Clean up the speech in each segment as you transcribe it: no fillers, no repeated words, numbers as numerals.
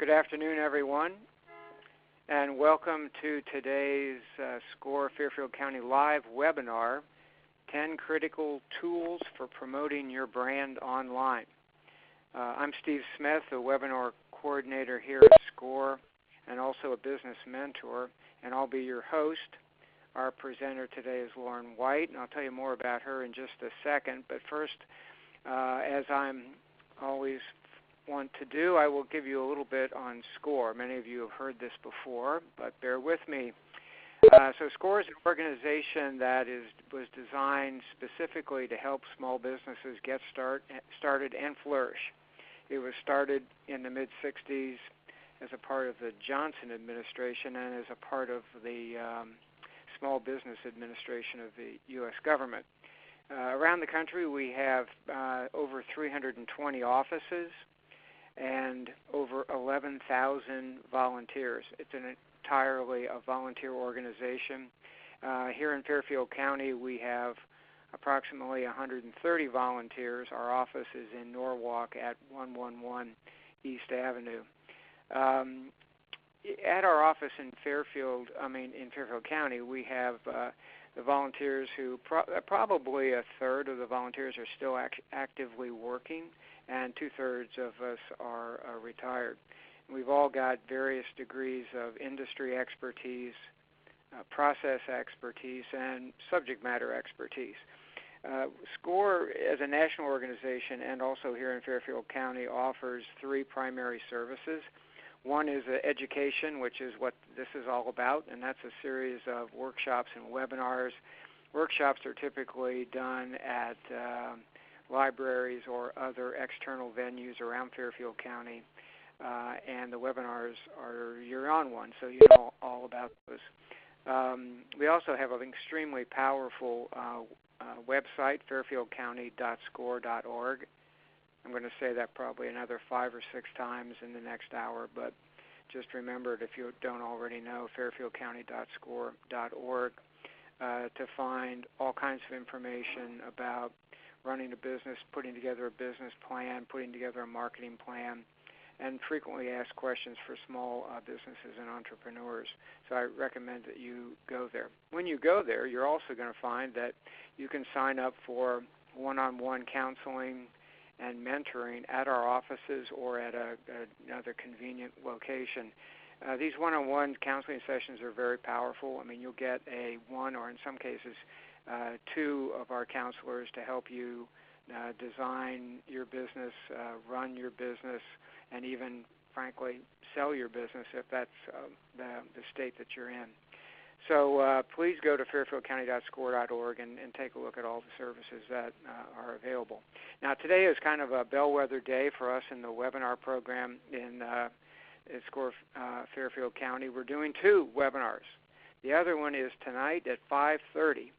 Good afternoon, everyone, and welcome to today's SCORE Fairfield County Live webinar, 10 Critical Tools for Promoting Your Brand Online. I'm Steve Smith, a webinar coordinator here at SCORE and also a business mentor, and I'll be your host. Our presenter today is Lauren White, and I'll tell you more about her in just a second. But first, as I'm always want to do, I will give you a little bit on SCORE. Many of you have heard this before, but bear with me. So SCORE is an organization that was designed specifically to help small businesses get started and flourish. It was started in the mid-'60s as a part of the Johnson administration and as a part of the Small Business Administration of the U.S. government. Around the country, we have over 320 offices and over 11,000 volunteers. It's entirely a volunteer organization. Here in Fairfield County, we have approximately 130 volunteers. Our office is in Norwalk at 111 East Avenue. At our office in Fairfield County, we have the volunteers who probably a third of the volunteers are still actively working, and two-thirds of us are retired. We've all got various degrees of industry expertise, process expertise, and subject matter expertise. SCORE, as a national organization and also here in Fairfield County, offers three primary services. One is education, which is what this is all about, and that's a series of workshops and webinars. Workshops are typically done at libraries or other external venues around Fairfield County, and the webinars are year-round ones, so you know all about those. We also have an extremely powerful website, fairfieldcounty.score.org. I'm going to say that probably another 5 or 6 times in the next hour, but just remember it if you don't already know, fairfieldcounty.score.org, to find all kinds of information about running a business, putting together a business plan, putting together a marketing plan, and frequently asked questions for small businesses and entrepreneurs. So I recommend that you go there. When you go there, you're also going to find that you can sign up for one-on-one counseling and mentoring at our offices or at another convenient location. These one-on-one counseling sessions are very powerful. I mean, you'll get one or in some cases 2 of our counselors to help you design your business, run your business, and even, frankly, sell your business if that's the state that you're in. So please go to fairfieldcounty.score.org and take a look at all the services that are available. Now, today is kind of a bellwether day for us in the webinar program in SCORE Fairfield County. We're doing 2 webinars. The other one is tonight at 5:30,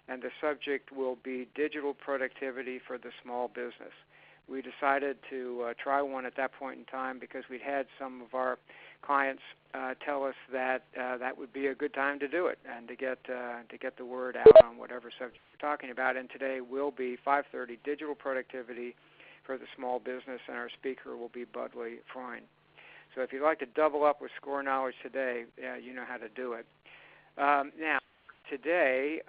and the subject will be digital productivity for the small business. We decided to try one at that point in time because we'd had some of our clients tell us that that would be a good time to do it and to get the word out on whatever subject we're talking about. And today will be 5:30, digital productivity for the small business, and our speaker will be Budley Freund. So if you'd like to double up with SCORE knowledge today, you know how to do it. Now, today,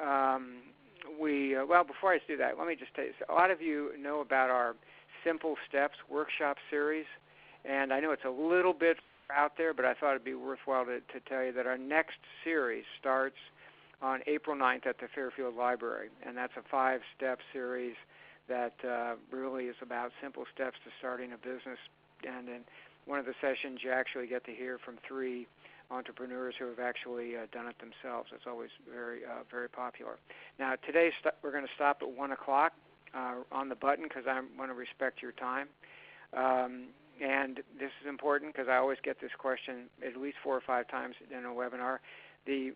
before I do that, let me just tell you, a lot of you know about our Simple Steps workshop series, and I know it's a little bit out there, but I thought it'd be worthwhile to tell you that our next series starts on April 9th at the Fairfield Library, and that's a 5-step series that really is about simple steps to starting a business. And in one of the sessions, you actually get to hear from 3 entrepreneurs who have actually done it themselves. It's always very, very popular. Now, today we're going to stop at 1 o'clock on the button because I want to respect your time. And this is important because I always get this question at least 4 or 5 times in a webinar. The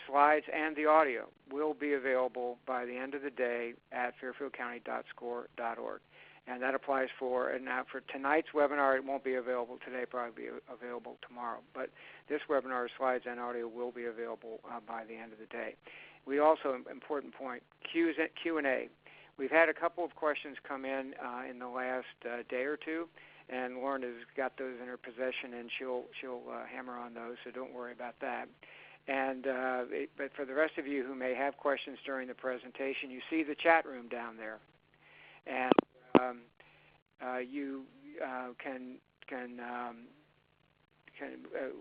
slides and the audio will be available by the end of the day at fairfieldcounty.score.org. And that applies for tonight's webinar. It won't be available today, probably be available tomorrow. But this webinar, slides and audio, will be available by the end of the day. We also, important point, Q&A. We've had a couple of questions come in the last day or two, and Lauren has got those in her possession, and she'll hammer on those, so don't worry about that. And but for the rest of you who may have questions during the presentation, you see the chat room down there, and you can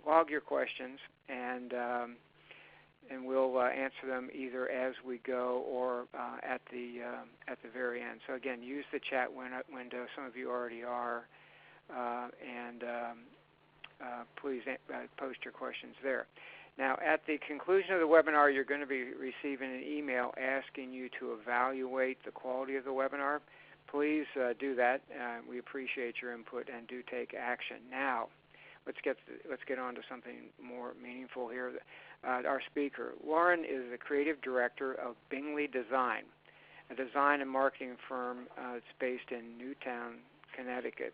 log your questions, and we'll answer them either as we go or at the very end. So again, use the chat window. Some of you already are, and please post your questions there. Now, at the conclusion of the webinar, you're going to be receiving an email asking you to evaluate the quality of the webinar. Please do that. We appreciate your input and do take action. Now, let's get on to something more meaningful here. Our speaker, Lauren, is the creative director of Bingley Design, a design and marketing firm that's based in Newtown, Connecticut.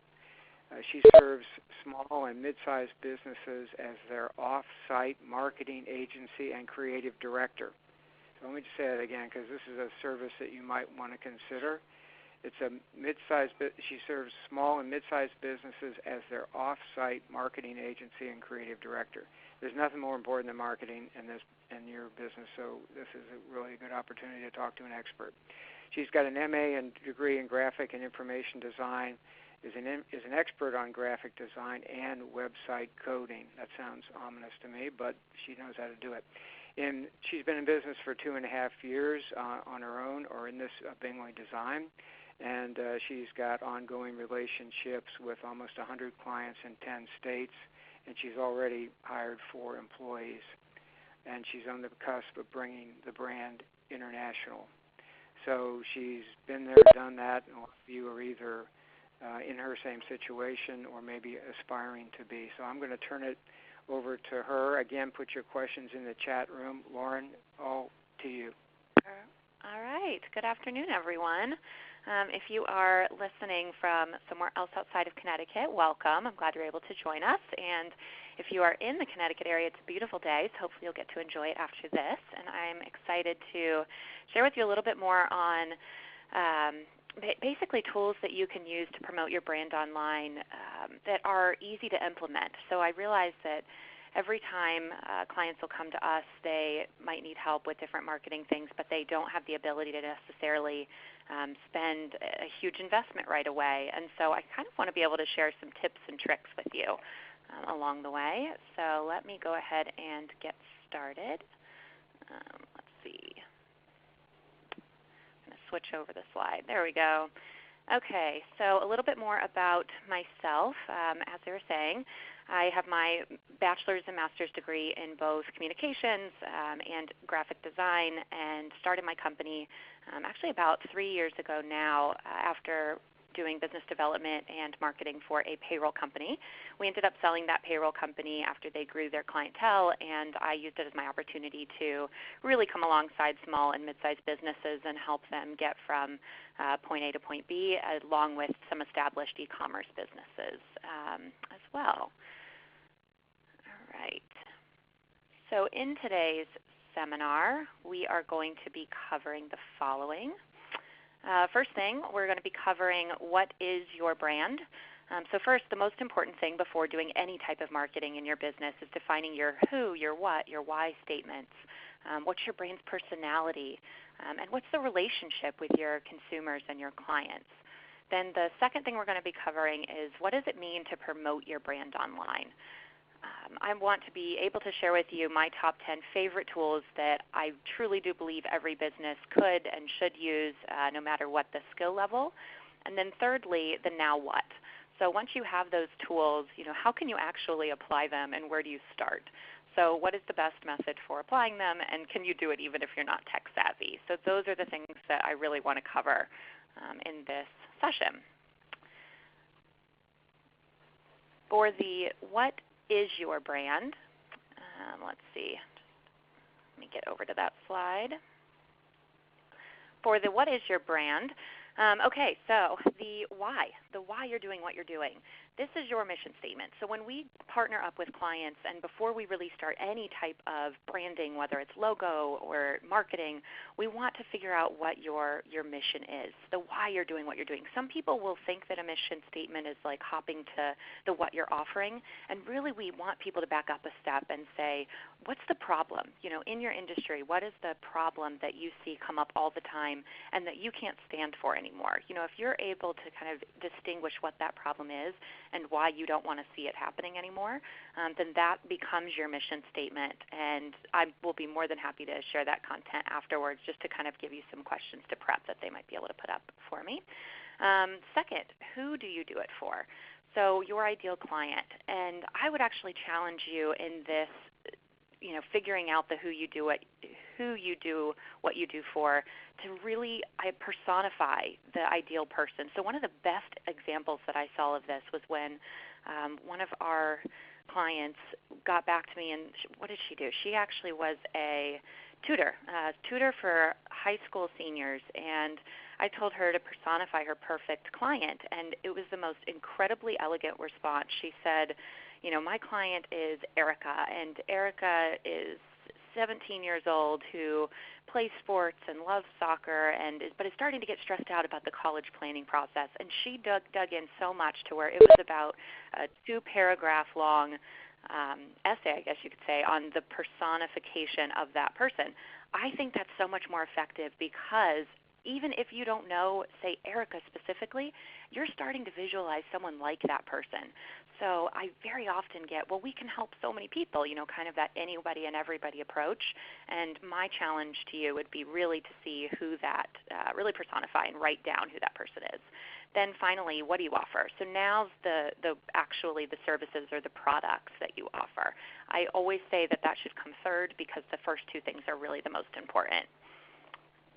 She serves small and mid-sized businesses as their off-site marketing agency and creative director. So let me just say that again, because this is a service that you might want to consider. It's a mid-sized. She serves small and mid-sized businesses as their off-site marketing agency and creative director. There's nothing more important than marketing in your business, so this is a really good opportunity to talk to an expert. She's got an MA and degree in graphic and information design. Is an expert on graphic design and website coding. That sounds ominous to me, but she knows how to do it. And she's been in business for 2.5 years on her own or in this Bingley Design, and she's got ongoing relationships with almost 100 clients in 10 states, and she's already hired 4 employees, and she's on the cusp of bringing the brand international. So she's been there, done that, and a lot of you are either in her same situation or maybe aspiring to be. So I'm going to turn it over to her. Again, put your questions in the chat room. Lauren, all to you. All right. Good afternoon, everyone. If you are listening from somewhere else outside of Connecticut, welcome. I'm glad you're able to join us. And if you are in the Connecticut area, it's a beautiful day, so hopefully you'll get to enjoy it after this. And I'm excited to share with you a little bit more on basically tools that you can use to promote your brand online that are easy to implement. So I realize that every time clients will come to us, they might need help with different marketing things, but they don't have the ability to necessarily spend a huge investment right away. And so I kind of want to be able to share some tips and tricks with you along the way. So let me go ahead and get started. Let's see. Switch over the slide. There we go. Okay, so a little bit more about myself. As they were saying, I have my bachelor's and master's degree in both communications and graphic design, and started my company actually about 3 years ago now after doing business development and marketing for a payroll company. We ended up selling that payroll company after they grew their clientele, and I used it as my opportunity to really come alongside small and mid-sized businesses and help them get from point A to point B, along with some established e-commerce businesses as well. All right. So in today's seminar, we are going to be covering the following. First thing, we're going to be covering what is your brand. So first, the most important thing before doing any type of marketing in your business is defining your who, your what, your why statements. What's your brand's personality? And what's the relationship with your consumers and your clients? Then the second thing we're going to be covering is what does it mean to promote your brand online? I want to be able to share with you my top 10 favorite tools that I truly do believe every business could and should use no matter what the skill level. And then thirdly, the now what. So once you have those tools, how can you actually apply them and where do you start? So what is the best method for applying them, and can you do it even if you're not tech savvy? So those are the things that I really want to cover in this session. For the what is your brand? Let's see. Let me get over to that slide. For the what is your brand, Okay, so the why you're doing what you're doing. This is your mission statement. So when we partner up with clients and before we really start any type of branding, whether it's logo or marketing, we want to figure out what your mission is, the why you're doing what you're doing. Some people will think that a mission statement is like hopping to the what you're offering, and really we want people to back up a step and say, what's the problem? In your industry, what is the problem that you see come up all the time and that you can't stand for anymore? If you're able to kind of distinguish what that problem is and why you don't want to see it happening anymore, then that becomes your mission statement. And I will be more than happy to share that content afterwards just to kind of give you some questions to prep that they might be able to put up for me. Second, who do you do it for? So your ideal client. And I would actually challenge you in this, figuring out the who you do what you do for, to really personify the ideal person. So one of the best examples that I saw of this was when one of our clients got back to me, and what did she do? She actually was a tutor for high school seniors, and I told her to personify her perfect client, and it was the most incredibly elegant response. She said, my client is Erica, and Erica is 17 years old who plays sports and loves soccer but is starting to get stressed out about the college planning process. And she dug in so much to where it was about a 2-paragraph long essay, I guess you could say, on the personification of that person. I think that's so much more effective because even if you don't know, say, Erica specifically, you're starting to visualize someone like that person. So I very often get, well, we can help so many people, kind of that anybody and everybody approach. And my challenge to you would be really to see who that, really personify and write down who that person is. Then finally, what do you offer? So now's actually the services or the products that you offer. I always say that should come third because the first two things are really the most important.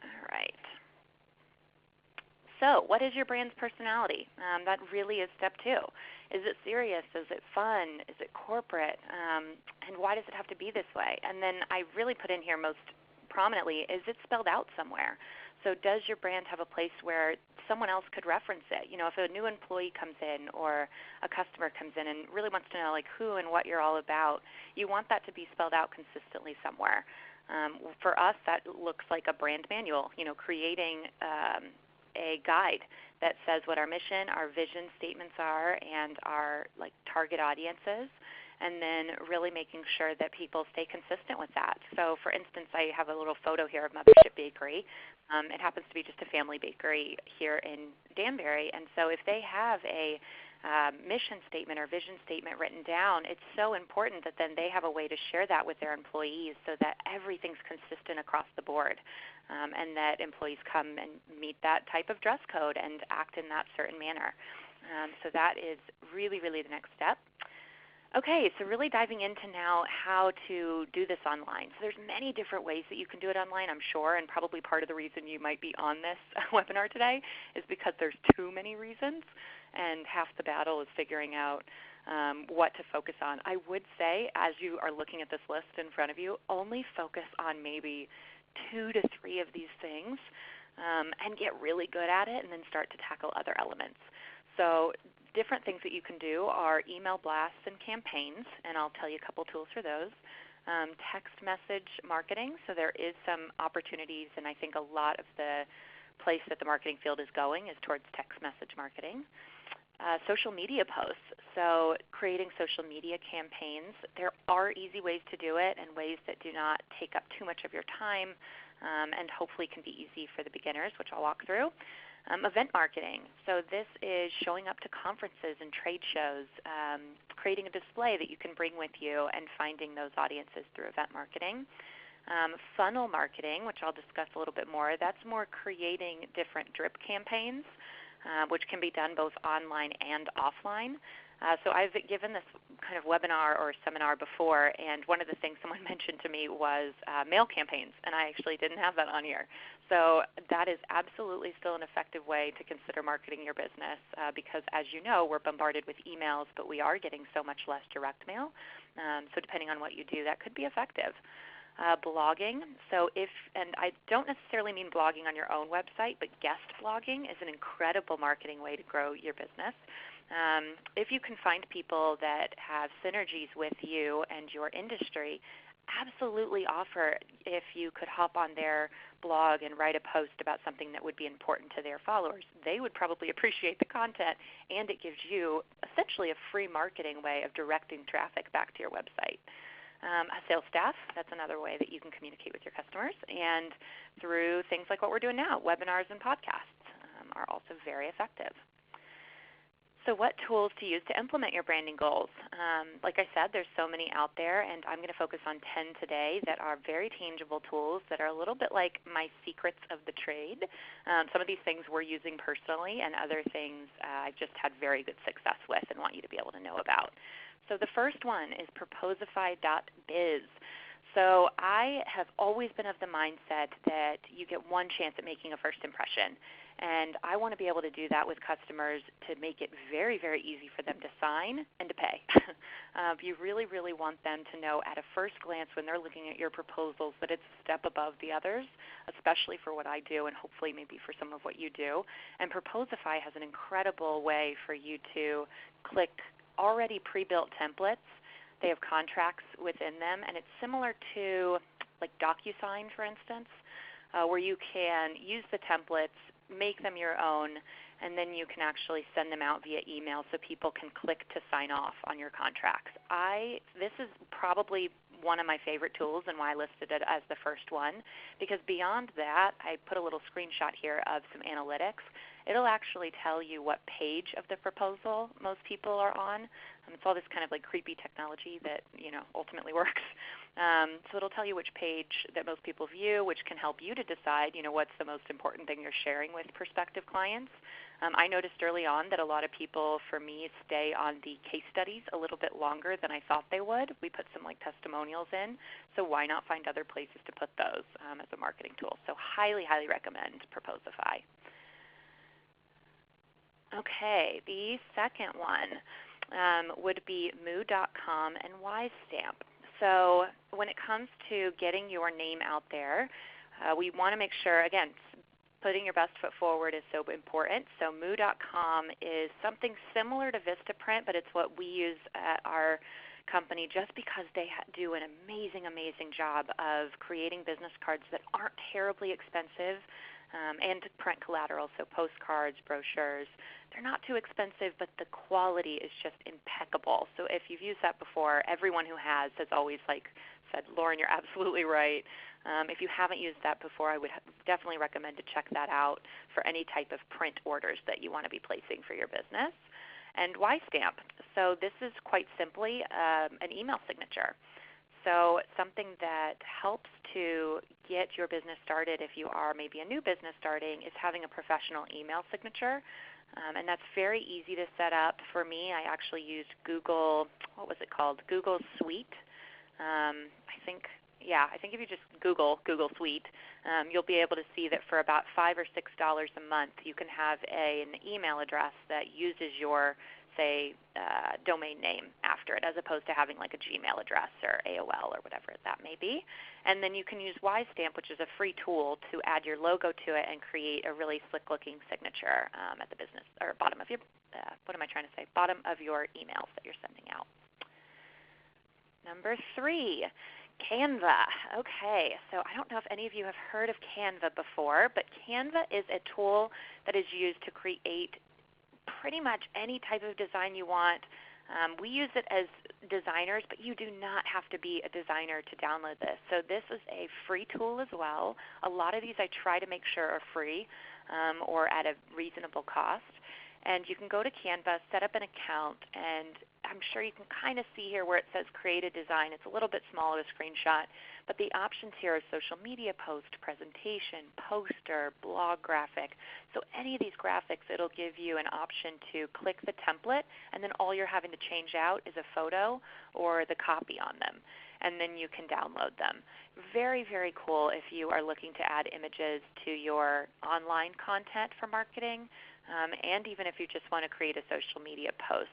All right. So what is your brand's personality? That really is step 2. Is it serious? Is it fun? Is it corporate? And why does it have to be this way? And then I really put in here most prominently, is it spelled out somewhere? So does your brand have a place where someone else could reference it? If a new employee comes in or a customer comes in and really wants to know who and what you're all about, you want that to be spelled out consistently somewhere. For us, that looks like a brand manual, creating a guide that says what our mission, our vision statements are, and our target audiences, and then really making sure that people stay consistent with that. So for instance, I have a little photo here of Mothership Bakery. It happens to be just a family bakery here in Danbury, and so if they have a mission statement or vision statement written down, it's so important that then they have a way to share that with their employees so that everything's consistent across the board, and that employees come and meet that type of dress code and act in that certain manner. So that is really, really the next step. Okay, so really diving into now how to do this online. So there's many different ways that you can do it online, I'm sure, and probably part of the reason you might be on this webinar today is because there's too many reasons, and half the battle is figuring out what to focus on. I would say, as you are looking at this list in front of you, only focus on maybe 2 to 3 of these things and get really good at it, and then start to tackle other elements. So different things that you can do are email blasts and campaigns, and I'll tell you a couple tools for those. Text message marketing, so there is some opportunities, and I think a lot of the place that the marketing field is going is towards text message marketing. Social media posts, so creating social media campaigns. There are easy ways to do it and ways that do not take up too much of your time and hopefully can be easy for the beginners, which I'll walk through. Event marketing, so this is showing up to conferences and trade shows, creating a display that you can bring with you and finding those audiences through event marketing. Funnel marketing, which I'll discuss a little bit more, that's more creating different drip campaigns, which can be done both online and offline. So I've given this kind of webinar or seminar before, and one of the things someone mentioned to me was mail campaigns, and I actually didn't have that on here. So that is absolutely still an effective way to consider marketing your business because, as you know, we're bombarded with emails, but we are getting so much less direct mail. So depending on what you do, that could be effective. blogging. So and I don't necessarily mean blogging on your own website, but guest blogging is an incredible marketing way to grow your business. If you can find people that have synergies with you and your industry, absolutely offer if you could hop on their blog and write a post about something that would be important to their followers. They would probably appreciate the content, and it gives you essentially a free marketing way of directing traffic back to your website. A sales staff, that's another way that you can communicate with your customers, and through things like what we're doing now, webinars and podcasts are also very effective. So what tools to use to implement your branding goals? Like I said, there's so many out there, and I'm going to focus on 10 today that are very tangible tools that are a little bit like my secrets of the trade. Some of these things we're using personally, and other things I've just had very good success with and want you to be able to know about. So the first one is proposify.biz. So I have always been of the mindset that you get one chance at making a first impression. And I want to be able to do that with customers to make it very, very easy for them to sign and to pay. You really, really want them to know at a first glance when they're looking at your proposals that it's a step above the others, especially for what I do and hopefully maybe for some of what you do. And Proposify has an incredible way for you to click already pre-built templates. They have contracts within them, and it's similar to like DocuSign, for instance, where you can use the templates, make them your own, and then you can actually send them out via email so people can click to sign off on your contracts. This is probably one of my favorite tools and why I listed it as the first one, because beyond that, I put a little screenshot here of some analytics. It'll actually tell you what page of the proposal most people are on. It's all this kind of like creepy technology that ultimately works. So it'll tell you which page that most people view, which can help you to decide what's the most important thing you're sharing with prospective clients. I noticed early on that a lot of people, for me, stay on the case studies a little bit longer than I thought they would. We put some like testimonials in, so why not find other places to put those as a marketing tool? So highly, highly recommend Proposify. Okay, the second one would be moo.com and Wisestamp. So when it comes to getting your name out there, we want to make sure, again, putting your best foot forward is so important. So moo.com is something similar to Vistaprint, but it's what we use at our company just because they do an amazing, amazing job of creating business cards that aren't terribly expensive, and print collateral, so postcards, brochures. They're not too expensive, but the quality is just impeccable. So if you've used that before, everyone who has always said, Lauren, you're absolutely right. If you haven't used that before, I would definitely recommend to check that out for any type of print orders that you want to be placing for your business. And Wisestamp. So this is quite simply an email signature. So something that helps to get your business started if you are maybe a new business starting is having a professional email signature. And that's very easy to set up. For me, I actually used Google, what was it called? Google Suite. I think if you just Google Suite, you'll be able to see that for about $5 or $6 a month, you can have an email address that uses your domain name after it, as opposed to having like a Gmail address or AOL or whatever that may be. And then you can use Wisestamp, which is a free tool, to add your logo to it and create a really slick-looking signature at the business or bottom of your bottom of your emails that you're sending out. Number 3. Canva. Okay, so I don't know if any of you have heard of Canva before, but Canva is a tool that is used to create pretty much any type of design you want. We use it as designers, but you do not have to be a designer to download this. So this is a free tool as well. A lot of these I try to make sure are free or at a reasonable cost. And you can go to Canva, set up an account, and I'm sure you can kind of see here where it says create a design. It's a little bit smaller, the screenshot, but the options here are social media post, presentation, poster, blog graphic. So any of these graphics, it'll give you an option to click the template, and then all you're having to change out is a photo or the copy on them, and then you can download them. Very, very cool if you are looking to add images to your online content for marketing. And even if you just want to create a social media post.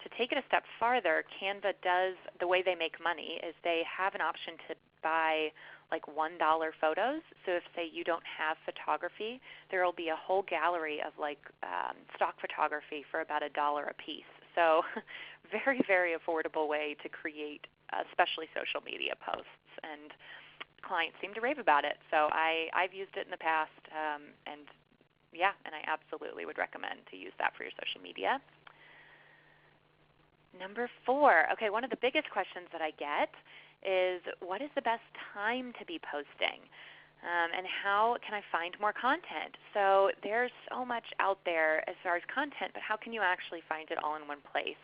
To take it a step farther, Canva does, the way they make money is they have an option to buy like $1 photos. So if, say, you don't have photography, there will be a whole gallery of like stock photography for about $1 a piece. So very, very affordable way to create especially social media posts. And clients seem to rave about it. So I've used it in the past, and I absolutely would recommend to use that for your social media. Number 4, okay, one of the biggest questions that I get is, what is the best time to be posting? And how can I find more content? So there's so much out there as far as content, but how can you actually find it all in one place?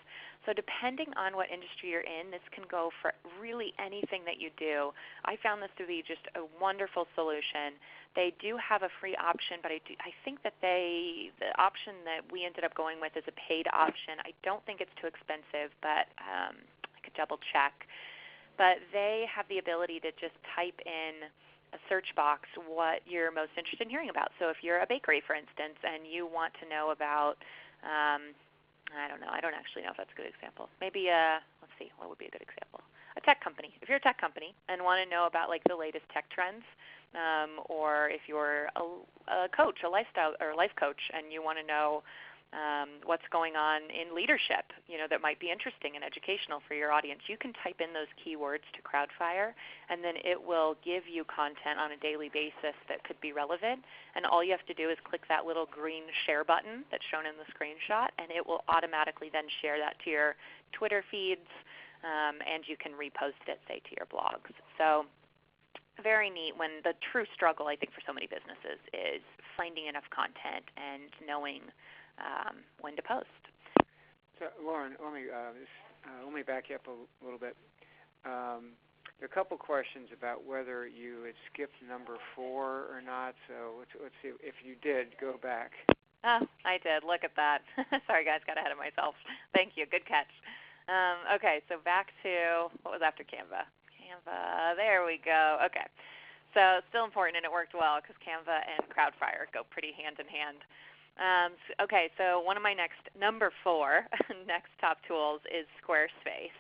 So depending on what industry you're in, this can go for really anything that you do. I found this to be just a wonderful solution. They do have a free option, but I think that the option that we ended up going with is a paid option. I don't think it's too expensive, but I could double check. But they have the ability to just type in a search box what you're most interested in hearing about. So if you're a bakery, for instance, and you want to know about I don't know. I don't actually know if that's a good example. Maybe, let's see, what would be a good example? A tech company. If you're a tech company and want to know about like the latest tech trends, or if you're a coach, a lifestyle or life coach, and you want to know what's going on in leadership, that might be interesting and educational for your audience, you can type in those keywords to Crowdfire, and then it will give you content on a daily basis that could be relevant. And all you have to do is click that little green share button that's shown in the screenshot, and it will automatically then share that to your Twitter feeds, and you can repost it, say, to your blogs. So very neat, when the true struggle, I think, for so many businesses is finding enough content and knowing when to post. So, Lauren, let me back you up a little bit. There are a couple questions about whether you had skipped number 4 or not. So let's see. If you did, go back. Oh, I did. Look at that. Sorry, guys, got ahead of myself. Thank you. Good catch. Okay, so back to what was after Canva. Canva. There we go. Okay. So still important, and it worked well because Canva and Crowdfire go pretty hand in hand. Okay, so one of my number 4 next top tools is Squarespace.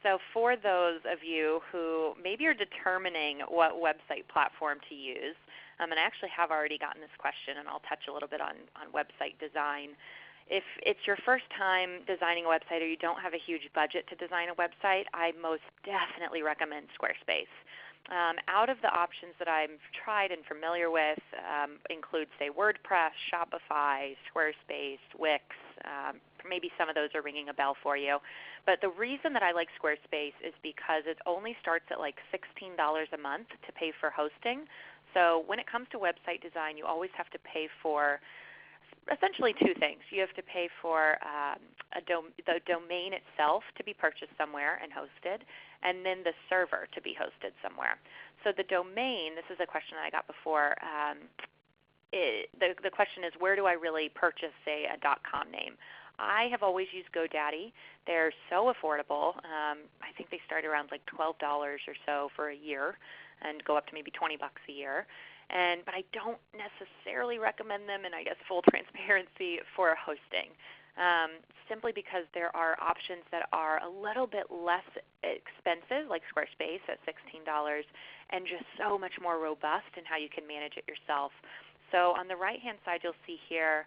So for those of you who maybe are determining what website platform to use, and I actually have already gotten this question, and I'll touch a little bit on website design. If it's your first time designing a website or you don't have a huge budget to design a website, I most definitely recommend Squarespace. Out of the options that I've tried and familiar with include, say, WordPress, Shopify, Squarespace, Wix. Maybe some of those are ringing a bell for you. But the reason that I like Squarespace is because it only starts at like $16 a month to pay for hosting. So when it comes to website design, you always have to pay for essentially 2 things. You have to pay for the domain itself to be purchased somewhere and hosted, and then the server to be hosted somewhere. So the domain, this is a question that I got before. The question is, where do I really purchase, say, a .com name? I have always used GoDaddy. They're so affordable. I think they start around like $12 or so for a year and go up to maybe $20 a year. But I don't necessarily recommend them, and I guess full transparency, for hosting, simply because there are options that are a little bit less expensive, like Squarespace at $16, and just so much more robust in how you can manage it yourself. So on the right-hand side, you'll see here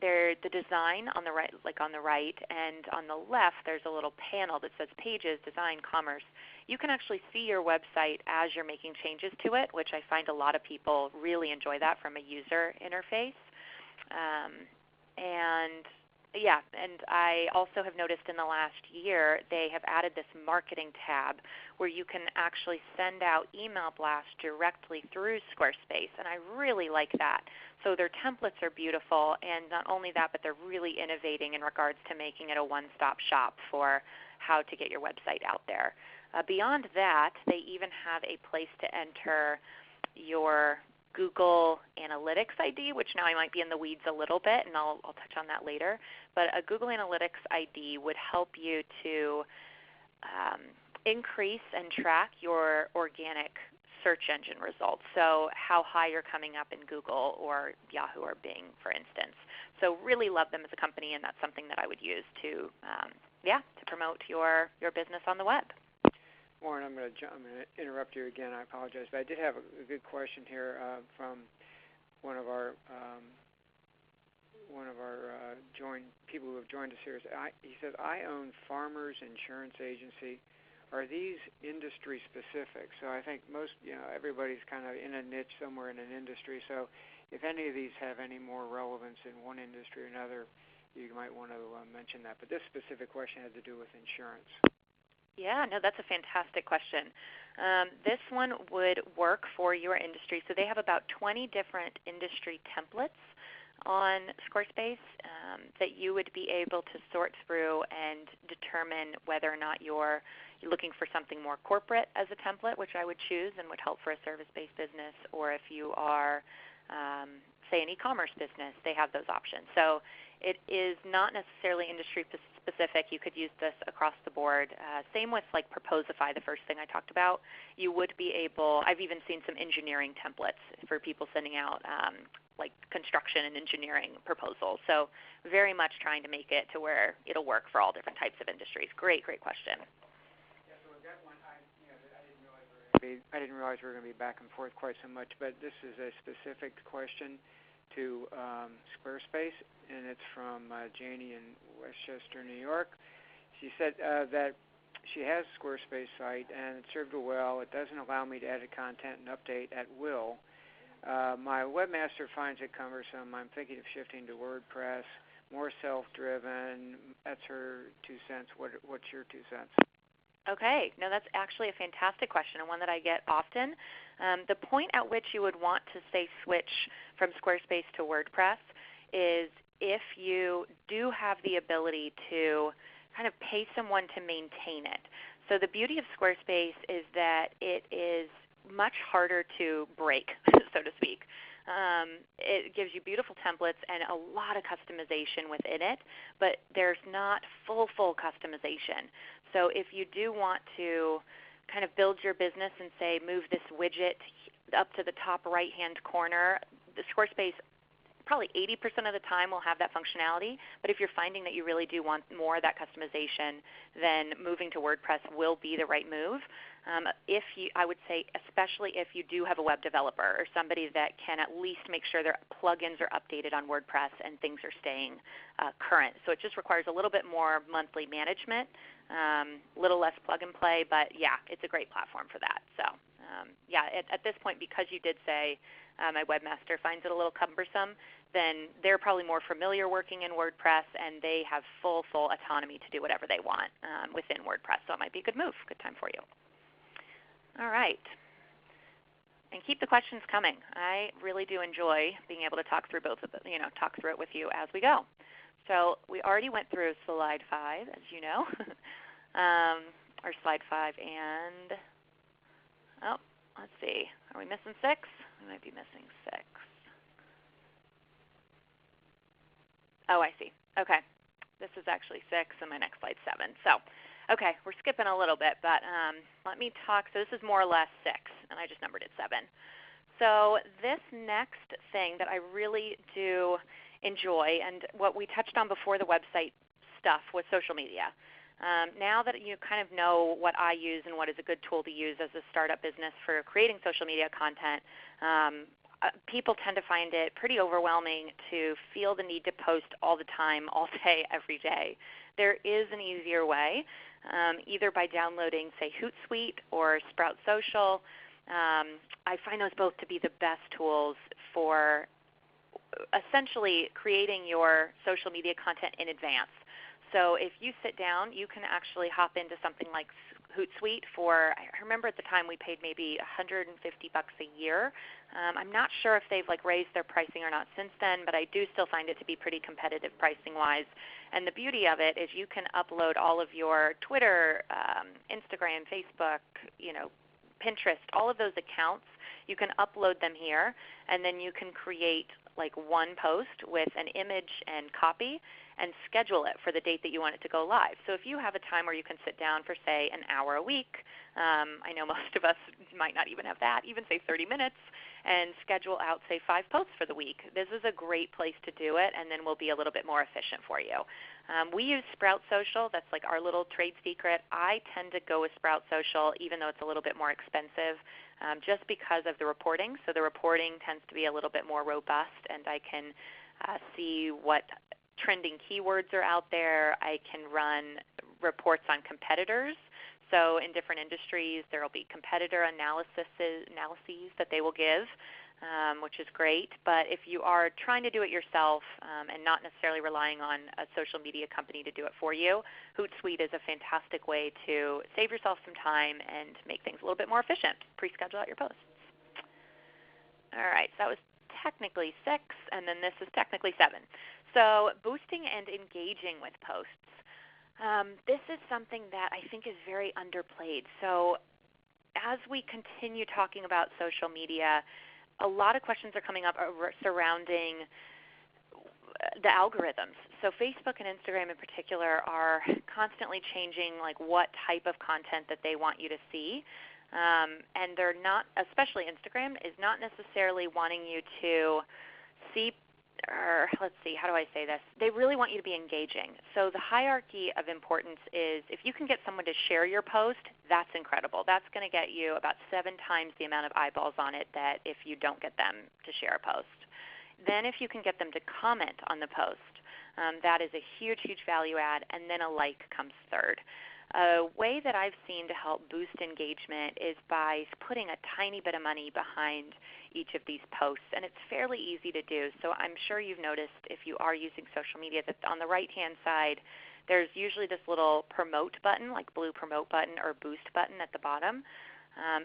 the design on the right, and on the left there's a little panel that says Pages, Design, Commerce. You can actually see your website as you're making changes to it, which I find a lot of people really enjoy that from a user interface. And I also have noticed in the last year they have added this marketing tab where you can actually send out email blasts directly through Squarespace, and I really like that. So their templates are beautiful, and not only that, but they're really innovating in regards to making it a one-stop shop for how to get your website out there. Beyond that, they even have a place to enter your Google Analytics ID, which now I might be in the weeds a little bit, and I'll touch on that later. But a Google Analytics ID would help you to increase and track your organic search engine results, so how high you're coming up in Google or Yahoo or Bing, for instance. So really love them as a company, and that's something that I would use to promote your business on the web. Warren, I'm going to interrupt you again. I apologize, but I did have a good question here from one of our people who have joined us here. He says, "I own Farmers Insurance Agency. Are these industry specific?" So I think everybody's kind of in a niche somewhere in an industry. So if any of these have any more relevance in one industry or another, you might want to mention that. But this specific question had to do with insurance. Yeah, no, that's a fantastic question. This one would work for your industry. So they have about 20 different industry templates on Squarespace that you would be able to sort through and determine whether or not you're looking for something more corporate as a template, which I would choose and would help for a service-based business, or if you are, say, an e-commerce business, they have those options. So it is not necessarily industry specific. You could use this across the board. Same with like Proposify, the first thing I talked about. You would be able, I've even seen some engineering templates for people sending out like construction and engineering proposals. So very much trying to make it to where it'll work for all different types of industries. Great, great question. Yeah, so that one, I didn't realize we were going to be back and forth quite so much, but this is a specific question to Squarespace, and it's from Janie in Westchester, New York. She said that she has a Squarespace site, and it served her well. It doesn't allow me to edit content and update at will. My webmaster finds it cumbersome. I'm thinking of shifting to WordPress, more self-driven. That's her 2 cents. What's your 2 cents? Okay. No, that's actually a fantastic question and one that I get often. The point at which you would want to, say, switch from Squarespace to WordPress is if you do have the ability to kind of pay someone to maintain it. So the beauty of Squarespace is that it is much harder to break, so to speak. It gives you beautiful templates and a lot of customization within it, but there's not full customization. So if you do want to kind of build your business and say move this widget up to the top right-hand corner, the Squarespace probably 80% of the time will have that functionality, but if you're finding that you really do want more of that customization, then moving to WordPress will be the right move. I would say especially if you do have a web developer or somebody that can at least make sure their plugins are updated on WordPress and things are staying current. So it just requires a little bit more monthly management, a little less plug and play, but yeah, it's a great platform for that. So yeah, at this point, because you did say my webmaster finds it a little cumbersome, then they're probably more familiar working in WordPress and they have full autonomy to do whatever they want within WordPress. So it might be a good move, good time for you. All right. And keep the questions coming. I really do enjoy being able to talk through talk through it with you as we go. So we already went through slide 5, as you know, or slide 5, and let's see. Are we missing 6? We might be missing 6. Oh, I see. Okay. This is actually 6, and my next slide's 7. So, okay, we're skipping a little bit, but let me talk. So this is more or less 6, and I just numbered it 7. So this next thing that I really do enjoy, and what we touched on before the website stuff was social media. Now that you kind of know what I use and what is a good tool to use as a startup business for creating social media content, people tend to find it pretty overwhelming to feel the need to post all the time, all day, every day. There is an easier way, either by downloading, say, Hootsuite or Sprout Social. I find those both to be the best tools for essentially creating your social media content in advance. So if you sit down, you can actually hop into something like Hootsuite for, I remember at the time we paid maybe $150 a year. I'm not sure if they've raised their pricing or not since then, but I do still find it to be pretty competitive pricing-wise. And the beauty of it is you can upload all of your Twitter, Instagram, Facebook, Pinterest, all of those accounts. You can upload them here, and then you can create one post with an image and copy and schedule it for the date that you want it to go live. So if you have a time where you can sit down for, say, an hour a week, I know most of us might not even have that, even say 30 minutes, and schedule out, say, 5 posts for the week. This is a great place to do it, and then we'll be a little bit more efficient for you. We use Sprout Social. That's like our little trade secret. I tend to go with Sprout Social, even though it's a little bit more expensive, just because of the reporting. So the reporting tends to be a little bit more robust, and I can see what trending keywords are out there. I can run reports on competitors. So in different industries, there will be competitor analyses that they will give, which is great. But if you are trying to do it yourself and not necessarily relying on a social media company to do it for you, Hootsuite is a fantastic way to save yourself some time and make things a little bit more efficient. Pre-schedule out your posts. All right, so that was technically 6, and then this is technically 7. So boosting and engaging with posts. This is something that I think is very underplayed. So as we continue talking about social media, a lot of questions are coming up surrounding the algorithms. So Facebook and Instagram in particular are constantly changing like what type of content that they want you to see. And they're not, especially Instagram, is not necessarily wanting you to see, or let's see, how do I say this? They really want you to be engaging. So the hierarchy of importance is if you can get someone to share your post, that's incredible. That's going to get you about 7 times the amount of eyeballs on it that if you don't get them to share a post. Then if you can get them to comment on the post, that is a huge, huge value add, and then a like comes third. A way that I've seen to help boost engagement is by putting a tiny bit of money behind each of these posts, and it's fairly easy to do. So I'm sure you've noticed if you are using social media that on the right-hand side there's usually this little promote button, like blue promote button or boost button at the bottom.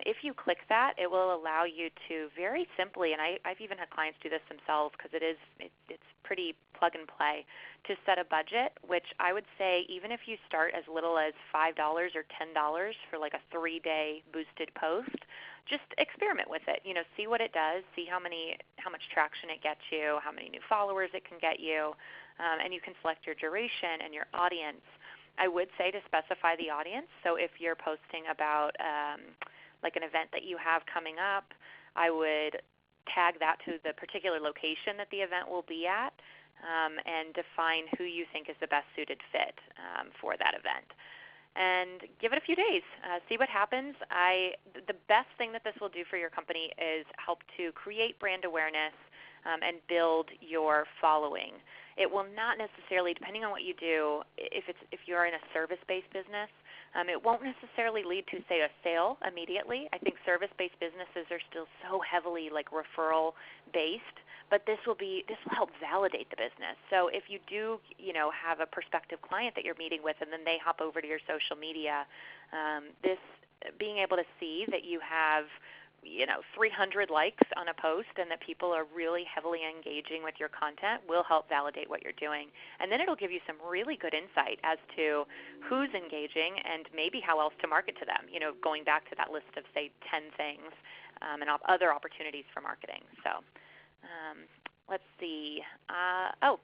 If you click that, it will allow you to very simply, and I've even had clients do this themselves because it's pretty plug and play, to set a budget, which I would say even if you start as little as $5 or $10 for like a 3-day boosted post, just experiment with it. See what it does, see how much traction it gets you, how many new followers it can get you, and you can select your duration and your audience. I would say to specify the audience. So if you're posting about like an event that you have coming up, I would tag that to the particular location that the event will be at and define who you think is the best suited fit for that event. And give it a few days. See what happens. The best thing that this will do for your company is help to create brand awareness and build your following. It will not necessarily, depending on what you do, if you're in a service-based business, it won't necessarily lead to, say, a sale immediately. I think service-based businesses are still so heavily like referral-based, but this will help validate the business. So if you do, have a prospective client that you're meeting with, and then they hop over to your social media, being able to see that you have 300 likes on a post and that people are really heavily engaging with your content will help validate what you're doing. And then it'll give you some really good insight as to who's engaging and maybe how else to market to them, going back to that list of, say, 10 things and other opportunities for marketing. So let's see.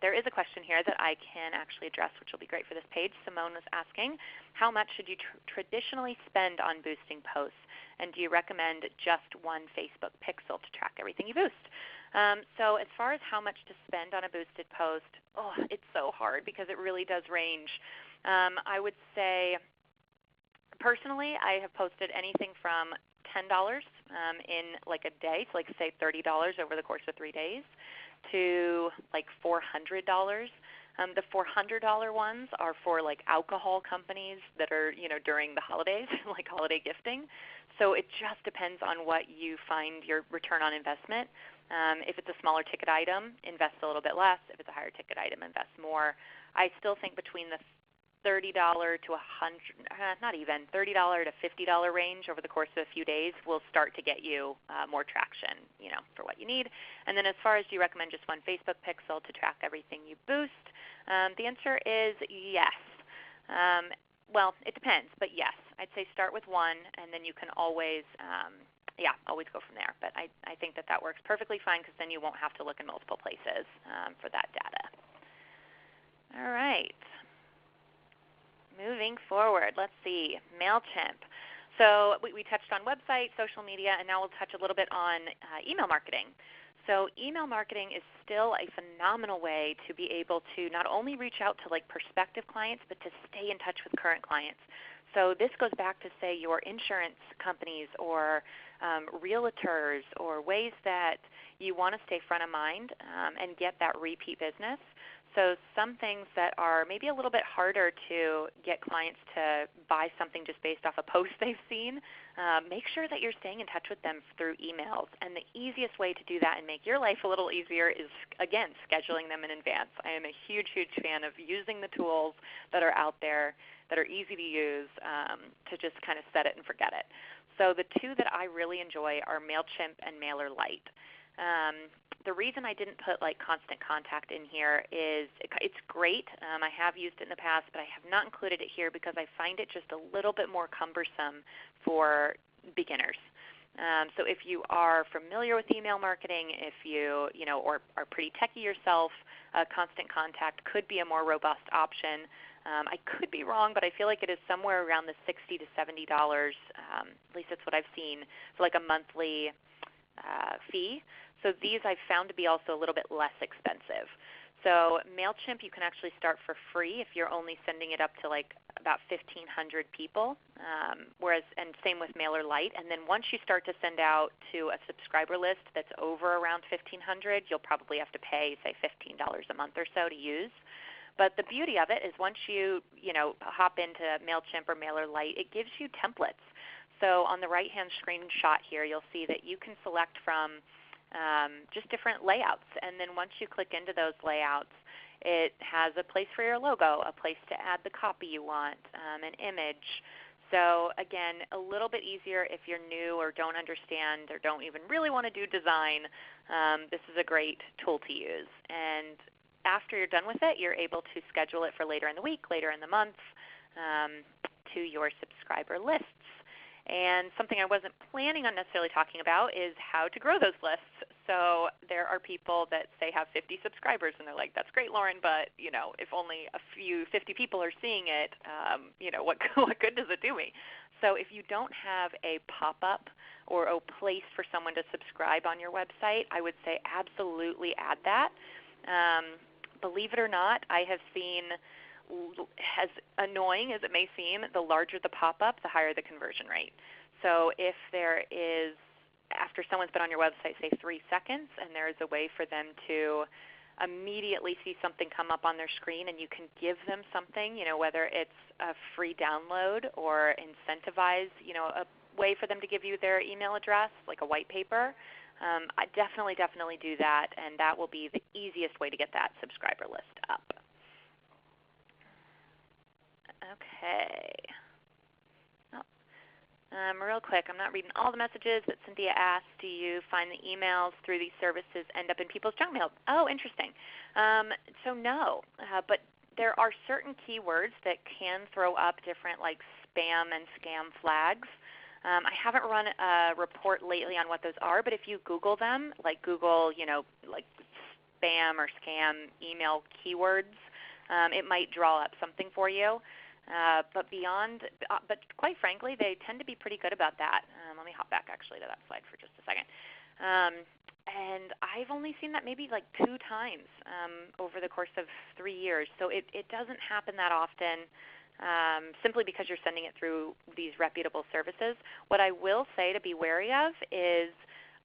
There is a question here that I can actually address, which will be great for this page. Simone was asking, how much should you traditionally spend on boosting posts? And do you recommend just one Facebook pixel to track everything you boost? So as far as how much to spend on a boosted post, it's so hard because it really does range. I would say, personally, I have posted anything from $10 in like a day, so like say $30 over the course of 3 days, to like $400. The $400 ones are for like alcohol companies that are, during the holidays, like holiday gifting. So it just depends on what you find your return on investment. If it's a smaller ticket item, invest a little bit less. If it's a higher ticket item, invest more. I still think between the $30 to $30 to $50 range over the course of a few days will start to get you more traction, for what you need. And then as far as do you recommend just one Facebook pixel to track everything you boost, the answer is yes. Well, it depends, but yes. I'd say start with one, and then you can always always go from there. But I think that works perfectly fine because then you won't have to look in multiple places for that data. All right. Moving forward, let's see, MailChimp. So we touched on website, social media, and now we'll touch a little bit on email marketing. So email marketing is still a phenomenal way to be able to not only reach out to prospective clients, but to stay in touch with current clients. So this goes back to, say, your insurance companies or realtors, or ways that you want to stay front of mind and get that repeat business. So some things that are maybe a little bit harder to get clients to buy something just based off a post they've seen, make sure that you're staying in touch with them through emails. And the easiest way to do that and make your life a little easier is, again, scheduling them in advance. I am a huge, huge fan of using the tools that are out there that are easy to use to just kind of set it and forget it. So the two that I really enjoy are MailChimp and MailerLite. The reason I didn't put Constant Contact in here is it's great. I have used it in the past, but I have not included it here because I find it just a little bit more cumbersome for beginners. So if you are familiar with email marketing, if you or are pretty techie yourself, Constant Contact could be a more robust option. I could be wrong, but I feel like it is somewhere around the $60 to $70. At least that's what I've seen for a monthly fee. So these I've found to be also a little bit less expensive. So MailChimp you can actually start for free if you're only sending it up to about 1,500 people, and same with MailerLite. And then once you start to send out to a subscriber list that's over around 1,500, you'll probably have to pay, say, $15 a month or so to use. But the beauty of it is once you hop into MailChimp or MailerLite, it gives you templates. So on the right-hand screenshot here, you'll see that you can select from just different layouts. And then once you click into those layouts, it has a place for your logo, a place to add the copy you want, an image. So again, a little bit easier if you're new or don't understand or don't even really want to do design. This is a great tool to use. And after you're done with it, you're able to schedule it for later in the week, later in the month, to your subscriber lists. And something I wasn't planning on necessarily talking about is how to grow those lists. So there are people that say have 50 subscribers, and they're like, that's great, Lauren, but if only a few 50 people are seeing it, what good does it do me? So if you don't have a pop-up or a place for someone to subscribe on your website, I would say absolutely add that. Believe it or not, I have seen, as annoying as it may seem, the larger the pop-up, the higher the conversion rate. So if there is, after someone's been on your website, say 3 seconds, and there is a way for them to immediately see something come up on their screen and you can give them something, whether it's a free download or incentivize, a way for them to give you their email address, like a white paper, I definitely do that, and that will be the easiest way to get that subscriber list up. Okay. Real quick, I'm not reading all the messages, but Cynthia asked, do you find the emails through these services end up in people's junk mail? Oh, interesting. So no, but there are certain keywords that can throw up different spam and scam flags. I haven't run a report lately on what those are, but if you Google them, Google, spam or scam email keywords, it might draw up something for you. But quite frankly, they tend to be pretty good about that. Let me hop back actually to that slide for just a second. And I've only seen that maybe 2 times over the course of 3 years. So it doesn't happen that often. Simply because you're sending it through these reputable services. What I will say to be wary of is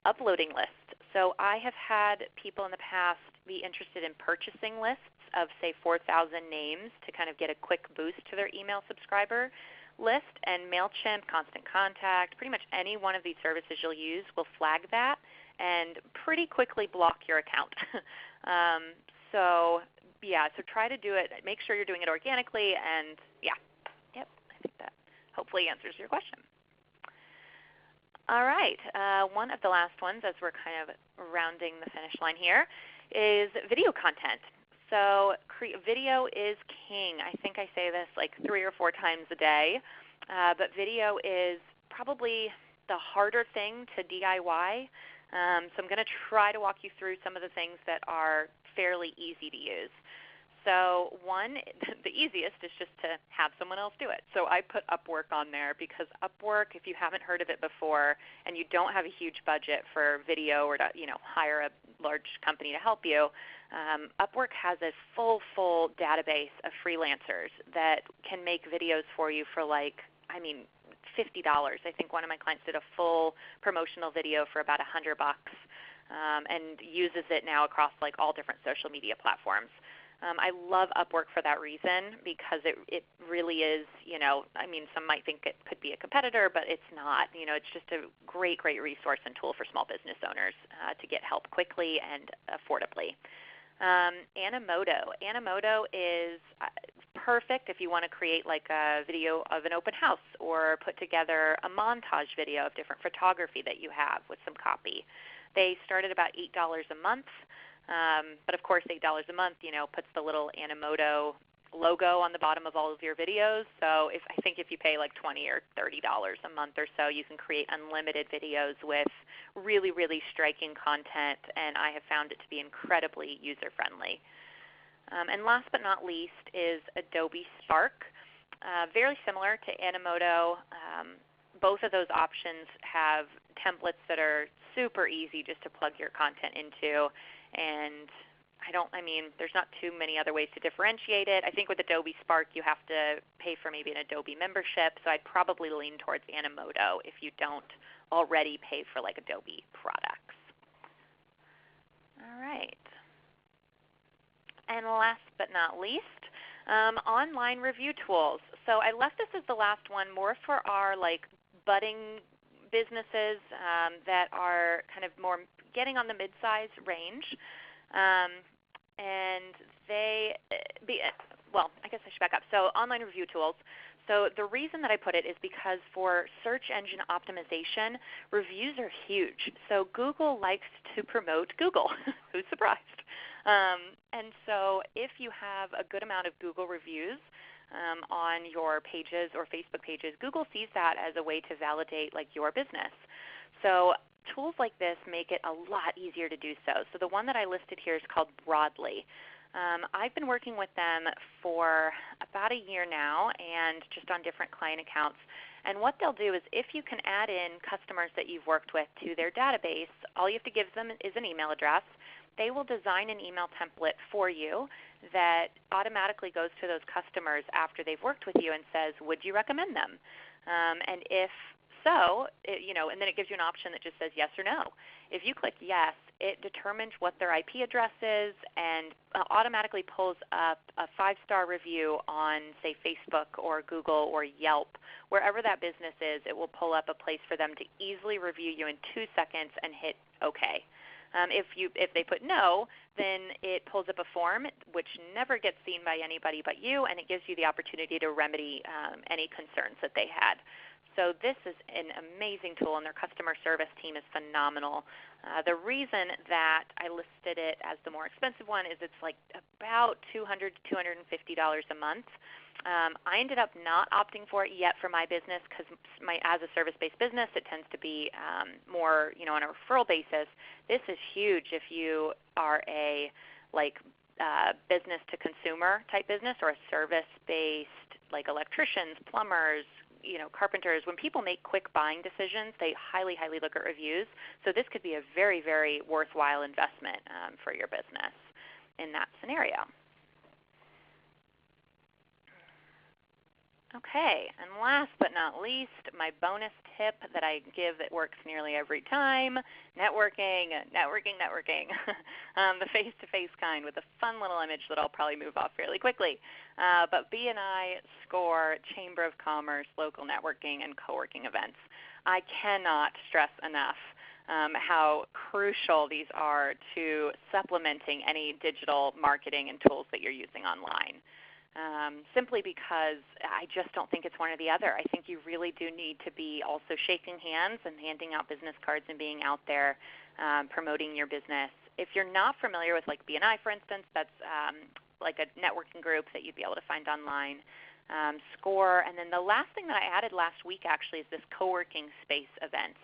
uploading lists. So I have had people in the past be interested in purchasing lists of, say, 4,000 names to kind of get a quick boost to their email subscriber list, and MailChimp, Constant Contact, pretty much any one of these services you'll use will flag that and pretty quickly block your account. So try to do it. Make sure you're doing it organically, and I think that hopefully answers your question. All right, one of the last ones as we're kind of rounding the finish line here is video content. So video is king. I think I say this 3 or 4 times a day, but video is probably the harder thing to DIY. So I'm going to try to walk you through some of the things that are fairly easy to use. So one, the easiest is just to have someone else do it. So I put Upwork on there because Upwork, if you haven't heard of it before and you don't have a huge budget for video or to hire a large company to help you, Upwork has a full database of freelancers that can make videos for you for $50. I think one of my clients did a full promotional video for about $100 and uses it now across all different social media platforms. I love Upwork for that reason because it really is, some might think it could be a competitor, but it's not. It's just a great resource and tool for small business owners to get help quickly and affordably. Animoto is perfect if you want to create a video of an open house or put together a montage video of different photography that you have with some copy. They start at about $8 a month. But of course, $8 a month, puts the little Animoto logo on the bottom of all of your videos. So I think if you pay $20 or $30 a month or so, you can create unlimited videos with really striking content, and I have found it to be incredibly user-friendly. And last but not least is Adobe Spark. Very similar to Animoto. Both of those options have templates that are super easy just to plug your content into. And there's not too many other ways to differentiate it. I think with Adobe Spark you have to pay for maybe an Adobe membership, so I'd probably lean towards Animoto if you don't already pay for Adobe products. All right. And last but not least, online review tools. So I left this as the last one more for our budding businesses that are kind of more getting on the mid-size range. And I guess I should back up. So online review tools. So the reason that I put it is because for search engine optimization, reviews are huge. So Google likes to promote Google. Who's surprised? And so if you have a good amount of Google reviews on your pages or Facebook pages, Google sees that as a way to validate your business. So tools like this make it a lot easier to do so. So the one that I listed here is called Broadly. I've been working with them for about a year now and just on different client accounts. And what they'll do is if you can add in customers that you've worked with to their database, all you have to give them is an email address. They will design an email template for you that automatically goes to those customers after they've worked with you and says, would you recommend them? And if so, and then it gives you an option that just says yes or no. If you click yes, it determines what their IP address is and automatically pulls up a 5-star review on, say, Facebook or Google or Yelp. Wherever that business is, it will pull up a place for them to easily review you in 2 seconds and hit OK. If they put no, then it pulls up a form which never gets seen by anybody but you, and it gives you the opportunity to remedy any concerns that they had. So this is an amazing tool, and their customer service team is phenomenal. The reason that I listed it as the more expensive one is it's about $200 to $250 a month. I ended up not opting for it yet for my business because as a service-based business, it tends to be more on a referral basis. This is huge if you are a business-to-consumer type business or a service-based electricians, plumbers, carpenters. When people make quick buying decisions, they highly look at reviews. So this could be a very worthwhile investment for your business in that scenario. Okay, and last but not least, my bonus tip that I give that works nearly every time, networking. The face-to-face kind with a fun little image that I'll probably move off fairly quickly. But BNI, SCORE, Chamber of Commerce, local networking, and co-working events. I cannot stress enough how crucial these are to supplementing any digital marketing and tools that you're using online. Simply because I just don't think it's one or the other. I think you really do need to be also shaking hands and handing out business cards and being out there promoting your business. If you're not familiar with BNI, for instance, that's a networking group that you'd be able to find online. SCORE, and then the last thing that I added last week actually is this co-working space events.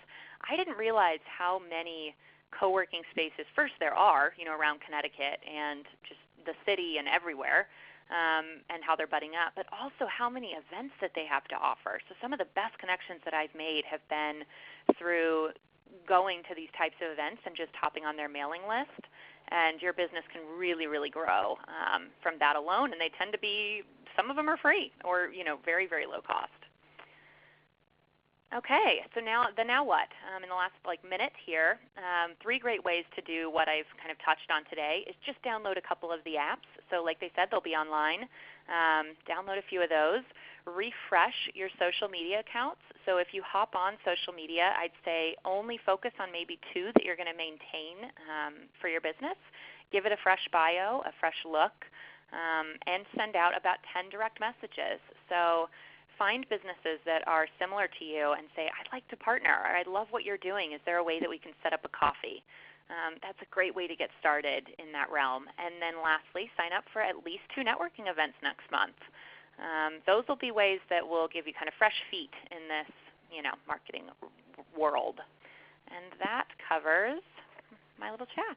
I didn't realize how many co-working spaces, first there are, around Connecticut and just the city and everywhere, and how they're budding up, but also how many events that they have to offer. So some of the best connections that I've made have been through going to these types of events and just hopping on their mailing list. And your business can really, really grow from that alone. And they tend to be, some of them are free or, very, very low cost. Okay, so now what? In the last minute here, 3 great ways to do what I've kind of touched on today is just download a couple of the apps. So like they said, they'll be online. Download a few of those. Refresh your social media accounts. So if you hop on social media, I'd say only focus on maybe 2 that you're going to maintain for your business. Give it a fresh bio, a fresh look, and send out about 10 direct messages. So find businesses that are similar to you and say, I'd like to partner, or I love what you're doing. Is there a way that we can set up a coffee? That's a great way to get started in that realm. And then lastly, sign up for at least 2 networking events next month. Those will be ways that will give you kind of fresh feet in this, marketing world. And that covers my little chat.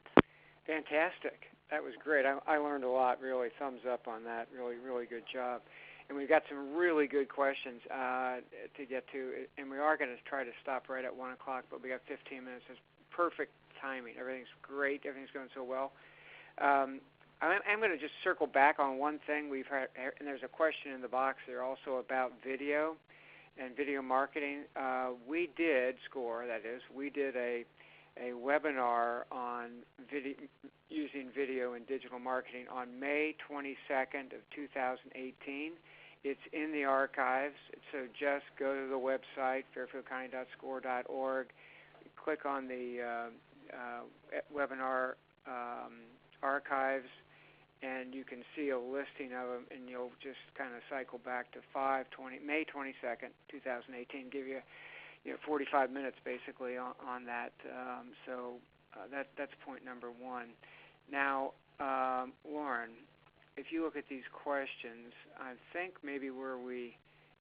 Fantastic. That was great. I learned a lot, really. Thumbs up on that. Really, really good job. And we've got some really good questions to get to. And we are going to try to stop right at 1 o'clock, but we got 15 minutes. It's perfect timing. Everything's great. Everything's going so well. I'm going to just circle back on one thing we've had, and there's a question in the box there also about video and video marketing. We did a webinar on using video in digital marketing on May 22nd of 2018. It's in the archives, so just go to the website, fairfieldcounty.score.org, click on the webinar archives, and you can see a listing of them, and you'll just kind of cycle back to May 22nd, 2018, give you 45 minutes basically on that. So that's point number 1. Now, Lauren, if you look at these questions, I think maybe where we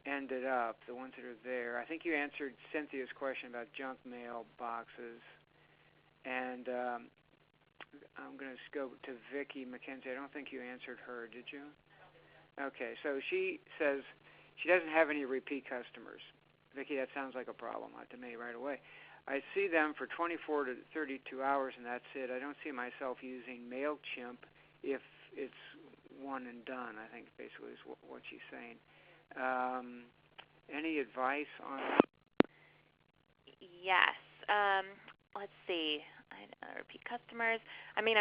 ended up, the ones that are there, I think you answered Cynthia's question about junk mail boxes. And I'm going to go to Vicki McKenzie. I don't think you answered her, did you? Okay, so she says she doesn't have any repeat customers. Vicki, that sounds like a problem to me right away. I see them for 24 to 32 hours, and that's it. I don't see myself using MailChimp if it's one and done, I think basically is what she's saying. Any advice on that? Yes. Let's see. Repeat customers. I mean,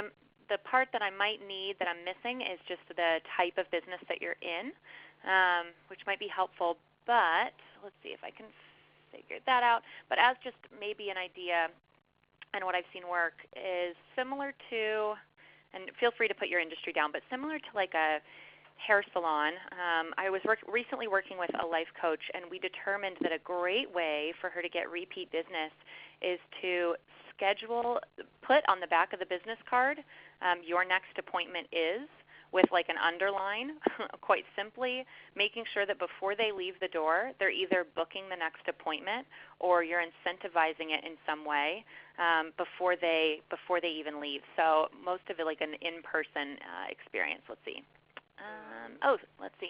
the part that I might need that I'm missing is just the type of business that you're in, which might be helpful. But let's see if I can figure that out. But as just maybe an idea, and what I've seen work is similar to, and feel free to put your industry down, but similar to like a hair salon. I was recently working with a life coach, and we determined that a great way for her to get repeat business is to put on the back of the business card, your next appointment is, with like an underline, quite simply, making sure that before they leave the door, they're either booking the next appointment or you're incentivizing it in some way before they even leave. So most of it like an in-person experience. Let's see.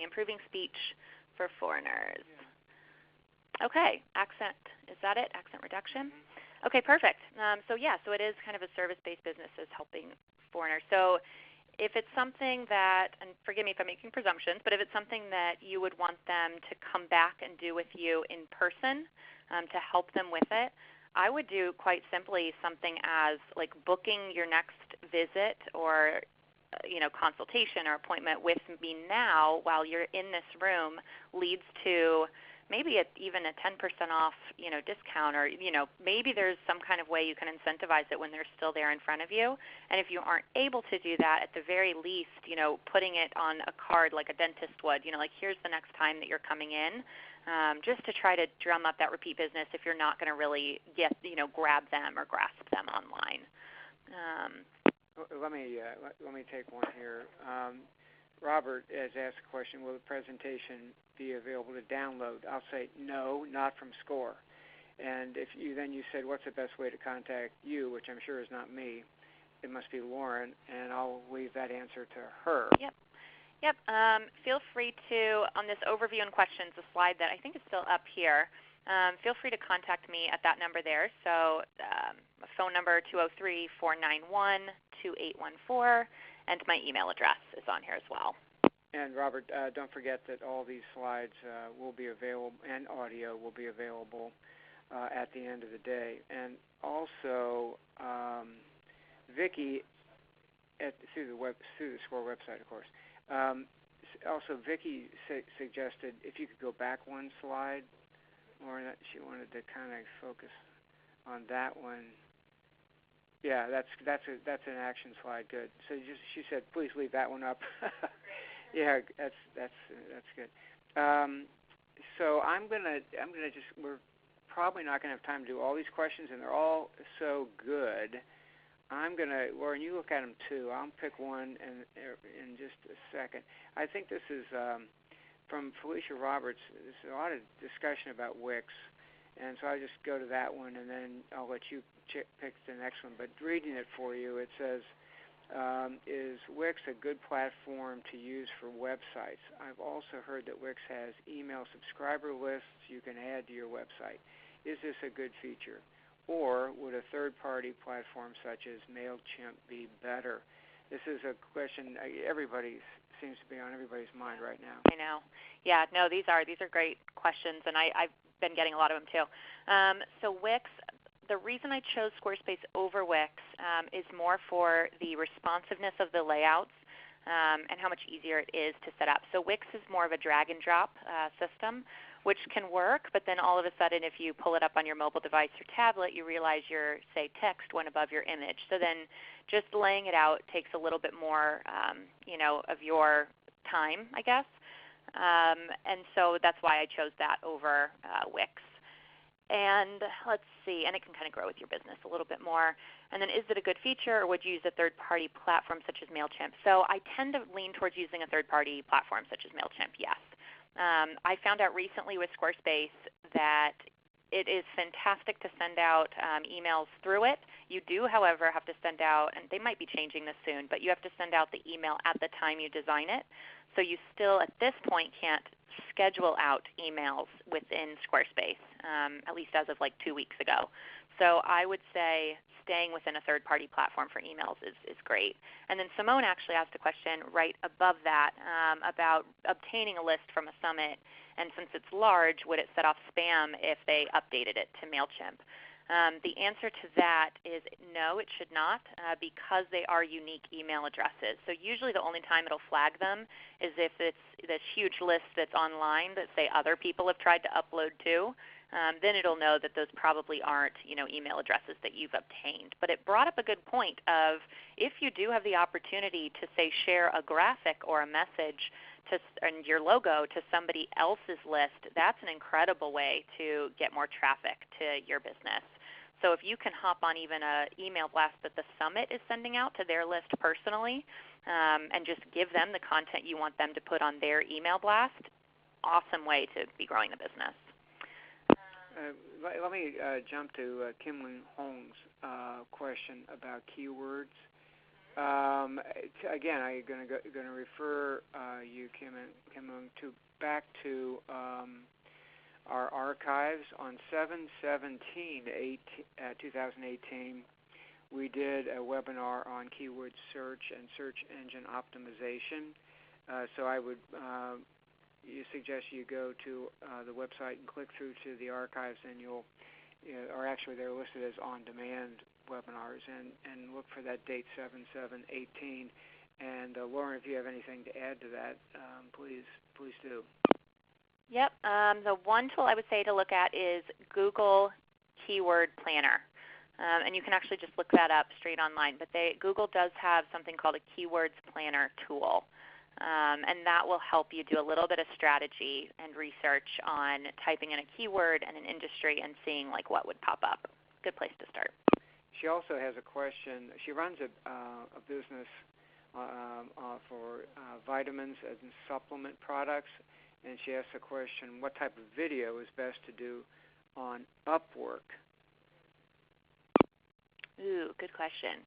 Improving speech for foreigners. Yeah. Okay, accent. Is that it? Accent reduction? Mm-hmm. Okay, perfect. So it is kind of a service-based business is helping foreigners. So if it's something that, and forgive me if I'm making presumptions, but if it's something that you would want them to come back and do with you in person to help them with it, I would do quite simply something as like booking your next visit or consultation or appointment with me now while you're in this room leads to maybe even a 10% off, discount, or, maybe there's some kind of way you can incentivize it when they're still there in front of you. And if you aren't able to do that, at the very least, putting it on a card like a dentist would, like here's the next time that you're coming in, just to try to drum up that repeat business if you're not going to really grab them or grasp them online. Let me take one here. Robert has asked a question, will the presentation be available to download? I'll say no, not from Score. And if you said, what's the best way to contact you, which I'm sure is not me, it must be Lauren, and I'll leave that answer to her. Yep. Feel free to, on this overview and questions, the slide that I think is still up here, feel free to contact me at that number there. So phone number 203-491-2814, and my email address is on here as well. And Robert, don't forget that all these slides will be available, and audio will be available at the end of the day. And also, Vicki, through the SCORE website, of course. Also, Vicki suggested if you could go back one slide, or that she wanted to kind of focus on that one. Yeah, that's an action slide. Good. So she said, please leave that one up. Yeah, that's good. So I'm gonna just, we're probably not gonna have time to do all these questions, and they're all so good. Lauren, you look at them too. I'll pick one in just a second. I think this is from Felicia Roberts. There's a lot of discussion about Wix, and so I'll just go to that one, and then I'll let you pick the next one. But reading it for you, it says, is Wix a good platform to use for websites? I've also heard that Wix has email subscriber lists you can add to your website. Is this a good feature? Or would a third-party platform such as MailChimp be better? This is a question everybody seems to be on everybody's mind right now. I know. Yeah, no, these are great questions, and I've been getting a lot of them too. So Wix, the reason I chose Squarespace over Wix is more for the responsiveness of the layouts and how much easier it is to set up. So Wix is more of a drag-and-drop system, which can work, but then all of a sudden if you pull it up on your mobile device or tablet, you realize your, say, text went above your image. So then just laying it out takes a little bit more, of your time, I guess. And so that's why I chose that over Wix. And let's see, and it can kind of grow with your business a little bit more. And then is it a good feature, or would you use a third-party platform such as MailChimp? So I tend to lean towards using a third-party platform such as MailChimp, yes. I found out recently with Squarespace that it is fantastic to send out emails through it. You do, however, have to send out, and they might be changing this soon, but you have to send out the email at the time you design it. So you still, at this point, can't schedule out emails within Squarespace, at least as of like 2 weeks ago. So I would say staying within a third-party platform for emails is great. And then Simone actually asked a question right above that about obtaining a list from a summit, and since it's large, would it set off spam if they updated it to MailChimp? The answer to that is no, it should not, because they are unique email addresses. So usually the only time it'll flag them is if it's this huge list that's online that, say, other people have tried to upload to. Then it'll know that those probably aren't email addresses that you've obtained. But it brought up a good point of if you do have the opportunity to, say, share a graphic or a message and your logo to somebody else's list, that's an incredible way to get more traffic to your business. So if you can hop on even an email blast that the summit is sending out to their list personally and just give them the content you want them to put on their email blast, awesome way to be growing the business. Let me jump to Kim Hong's question about keywords. Again, I'm going to refer you, Kim, back to our archives on 7/17/2018. We did a webinar on keyword search and search engine optimization. So I would suggest you go to the website and click through to the archives, and or actually they're listed as on-demand webinars, and look for that date 7/7/18. And Lauren, if you have anything to add to that, please do. Yep. The one tool I would say to look at is Google Keyword Planner. And you can actually just look that up straight online. But Google does have something called a Keywords Planner tool. And that will help you do a little bit of strategy and research on typing in a keyword and an industry and seeing what would pop up. Good place to start. She also has a question. She runs a business for vitamins and supplement products, and she asks a question, what type of video is best to do on Upwork? Ooh, good question.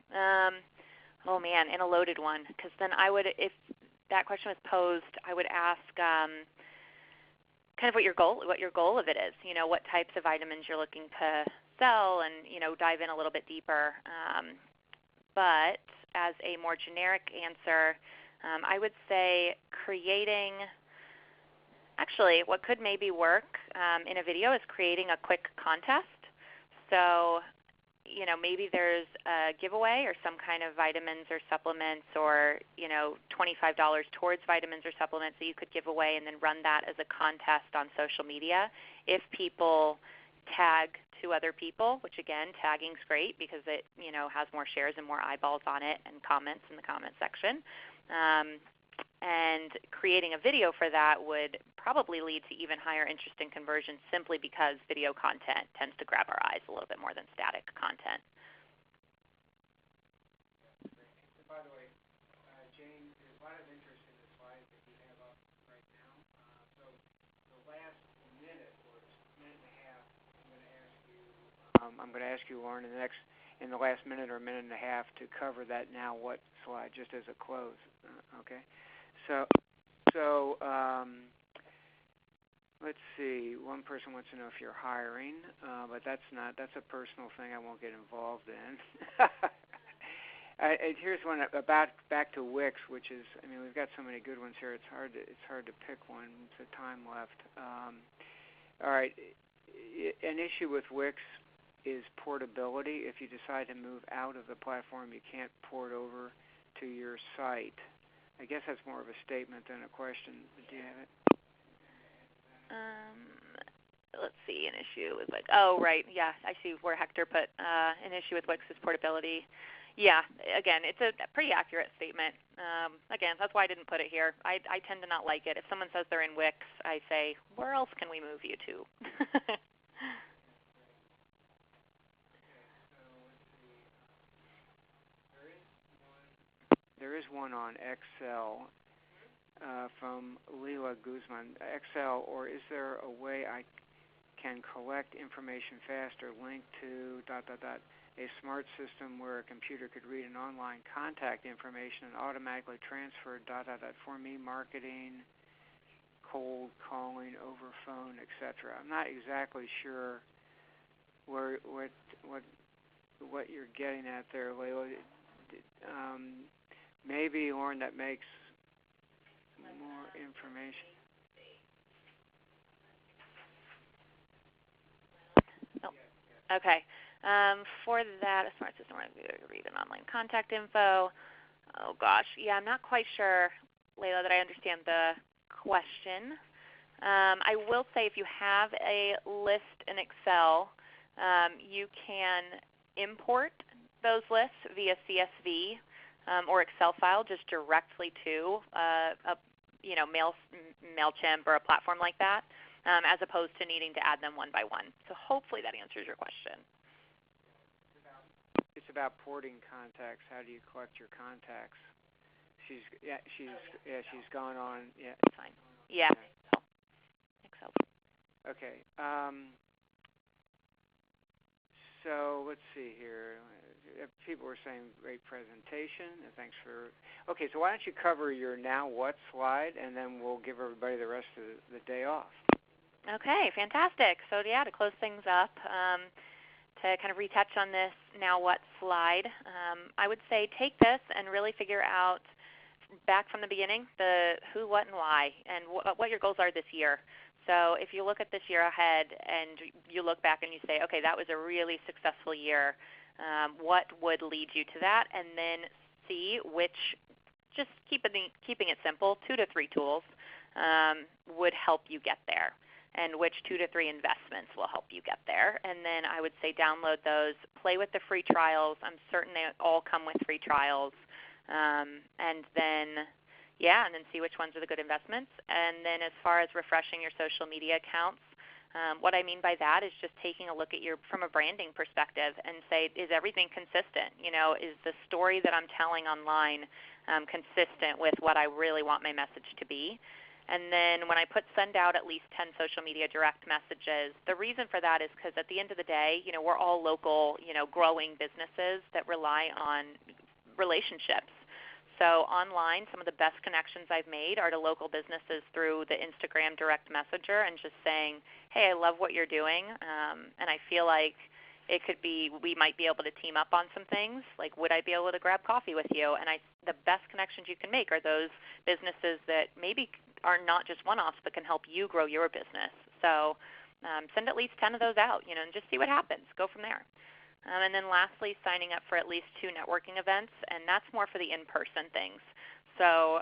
Oh man, and a loaded one, because then I would, if that question was posed, I would ask kind of what your goal of it is. What types of vitamins you're looking to sell, and dive in a little bit deeper. But as a more generic answer, I would say creating. Actually, what could maybe work in a video is creating a quick contest. So, maybe there's a giveaway or some kind of vitamins or supplements, or, $25 towards vitamins or supplements that you could give away, and then run that as a contest on social media. If people tag 2 other people, which again, tagging's great because it, has more shares and more eyeballs on it and comments in the comment section. And creating a video for that would probably lead to even higher interest and conversion, simply because video content tends to grab our eyes a little bit more than static content. By the way, Jane, there's a lot of interest in the slides that you have up right now. So the last minute or minute and a half, I'm going to ask you, Lauren, in the last minute or minute and a half to cover that now what slide, just as a close. Okay. So let's see. One person wants to know if you're hiring, but that's a personal thing I won't get involved in. Here's one about back to Wix, which is, we've got so many good ones here. It's hard to pick one. It's the time left. All right. An issue with Wix is portability. If you decide to move out of the platform, you can't port over to your site. I guess that's more of a statement than a question. Do you have it? Let's see, an issue with Wix. Oh, right. Yeah, I see where Hector put an issue with Wix is portability. Yeah, again, it's a pretty accurate statement. Again, that's why I didn't put it here. I tend to not like it. If someone says they're in Wix, I say, where else can we move you to? There is one on Excel from Leila Guzman. Excel, or is there a way I can collect information faster, linked to ... a smart system where a computer could read an online contact information and automatically transfer ... for me, marketing, cold calling, over phone, etc. I'm not exactly sure what you're getting at there, Leila. Maybe, Lauren, that makes more information. Oh, okay. For that, a smart system where I read an online contact info. Oh, gosh. Yeah, I'm not quite sure, Leila, that I understand the question. I will say if you have a list in Excel, you can import those lists via CSV or Excel file just directly to MailChimp or a platform like that, as opposed to needing to add them one by one. So hopefully that answers your question. It's about porting contacts. How do you collect your contacts? She's gone on. Yeah, it's fine. Yeah. Excel. Okay. So let's see here. People were saying great presentation. Thanks for. Okay, so why don't you cover your now what slide, and then we'll give everybody the rest of the day off. Okay, fantastic. So yeah, to close things up, to kind of retouch on this now what slide, I would say take this and really figure out back from the beginning the who, what, and why, and what your goals are this year. So if you look at this year ahead and you look back and you say, okay, that was a really successful year, what would lead you to that? And then see which, just keeping it simple, 2 to 3 tools would help you get there, and which 2 to 3 investments will help you get there. And then I would say download those, play with the free trials. I'm certain they all come with free trials. And then see which ones are the good investments. And then as far as refreshing your social media accounts, what I mean by that is just taking a look at from a branding perspective and say, is everything consistent? Is the story that I'm telling online consistent with what I really want my message to be? And then when I send out at least 10 social media direct messages, the reason for that is because at the end of the day, we're all local, growing businesses that rely on relationships. So online, some of the best connections I've made are to local businesses through the Instagram direct messenger and just saying, hey, I love what you're doing, and I feel like it could be we might be able to team up on some things. Like, would I be able to grab coffee with you? And the best connections you can make are those businesses that maybe are not just one-offs but can help you grow your business. So send at least 10 of those out, and just see what happens. Go from there. And then lastly, signing up for at least 2 networking events, and that's more for the in-person things. So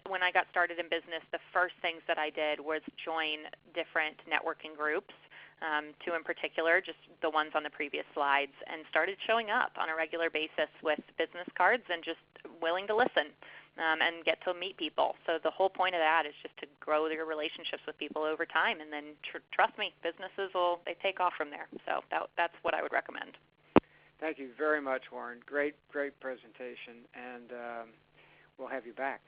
when I got started in business, the first things that I did was join different networking groups, 2 in particular, just the ones on the previous slides, and started showing up on a regular basis with business cards and just willing to listen and get to meet people. So the whole point of that is just to grow your relationships with people over time, and then trust me, businesses they take off from there. So that's what I would recommend. Thank you very much, Warren. Great presentation, and we'll have you back.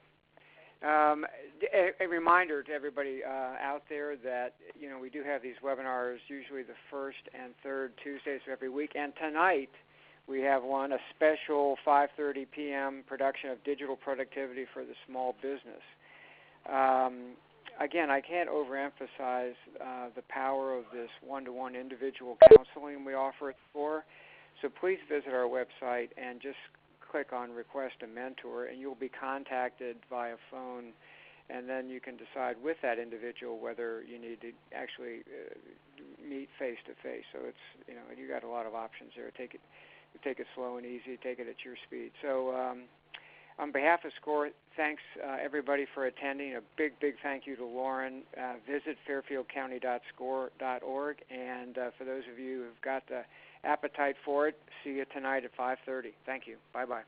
A reminder to everybody out there that we do have these webinars usually the first and third Tuesdays of every week, and tonight we have a special 5:30 p.m. production of Digital Productivity for the Small Business. Again, I can't overemphasize the power of this one-to-one individual counseling we offer it for. So please visit our website and just click on Request a Mentor, and you'll be contacted via phone, and then you can decide with that individual whether you need to actually meet face-to-face. So it's you got a lot of options there. Take it slow and easy. Take it at your speed. So on behalf of SCORE, thanks everybody for attending. A big thank you to Lauren. Visit fairfieldcounty.score.org, and for those of you who've got the appetite for it, see you tonight at 5:30. Thank you. Bye-bye.